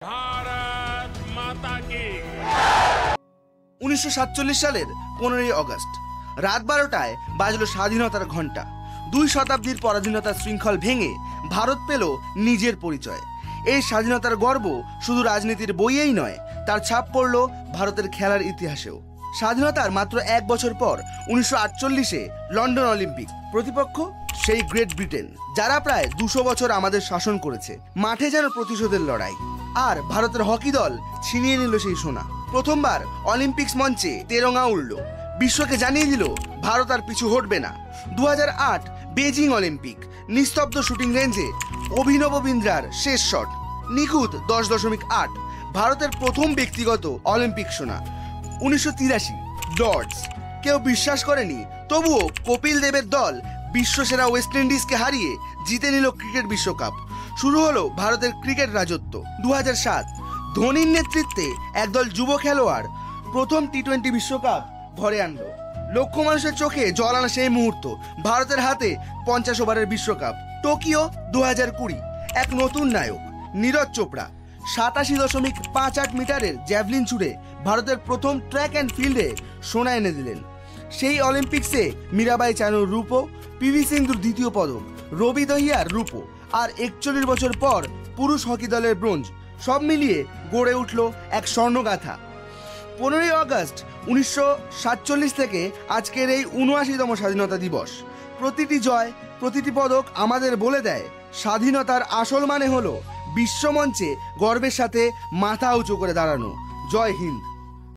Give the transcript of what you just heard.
भारत माता की। 1947 সালের 15ই আগস্ট রাত 12টায় বাজলো স্বাধীনতার ঘণ্টা। 2 শতাব্দীর পরাধীনতার শৃঙ্খল ভেঙে ভারত পেল নিজের পরিচয়। এই স্বাধীনতার গর্ব শুধু রাজনীতির বইয়েই নয়, তার ছাপ পড়ল ভারতের খেলার ইতিহাসেও। স্বাধীনতার মাত্র 1 বছর পর 1948-এ লন্ডন অলিম্পিক, প্রতিপক্ষ সেই গ্রেট ব্রিটেন, যারা প্রায় 200 বছর আমাদের শাসন করেছে। মাঠে যেন প্রতিশোধের লড়াই, আর ভারতের হকি দল ছিনিয়ে নিল সেই সোনা। প্রথমবার অলিম্পিক্স মঞ্চে তেরঙ্গা উড়ল, বিশ্বকে জানিয়ে দিল ভারত আর পিছু হটবে না। 2008 বেজিং অলিম্পিক, নিস্তব্ধ শুটিং রেঞ্জে অভিনব বিন্দ্রার শেষ শট, নিখুঁত 10.8, ভারতের প্রথম ব্যক্তিগত অলিম্পিক সোনা। 1983 লর্ডস, কেউ বিশ্বাস করেনি, তবুও কপিল দেবের দল বিশ্বসেরা ওয়েস্ট ইন্ডিজকে হারিয়ে জিতে নিল ক্রিকেট বিশ্বকাপ। শুরু হলো ভারতের ক্রিকেট রাজত্ব। 2007 ধোনির নেতৃত্বে একদল যুব খেলোয়াড় প্রথম টি-20 বিশ্বকাপ ঘরে আনলো। লক্ষ মানুষের চোখে জল আনা সেই মুহূর্ত, ভারতের হাতে 50 ওভারের বিশ্বকাপ। টোকিও 2020 এক নতুন নায়ক, নীরজ চোপড়া 87.58 মিটারের জ্যাভলিন ছুড়ে ভারতের প্রথম ট্র্যাক অ্যান্ড ফিল্ডে সোনা এনে দিলেন। সেই অলিম্পিক্সে মীরাবাই চানুর রূপো, পিভি সিন্ধুর দ্বিতীয় পদক, রবি দহিয়ার রূপো, আর 41 বছর পর পুরুষ হকি দলের ব্রোঞ্জ, সব মিলিয়ে গড়ে উঠল এক স্বর্ণগাথা। 15ই আগস্ট 1947 থেকে আজকের এই 79তম স্বাধীনতা দিবস। প্রতিটি জয়, প্রতিটি পদক আমাদের বলে দেয় স্বাধীনতার আসল মানে হলো বিশ্বমঞ্চে গর্বের সাথে মাথা উঁচু করে দাঁড়ানো। জয় হিন্দ।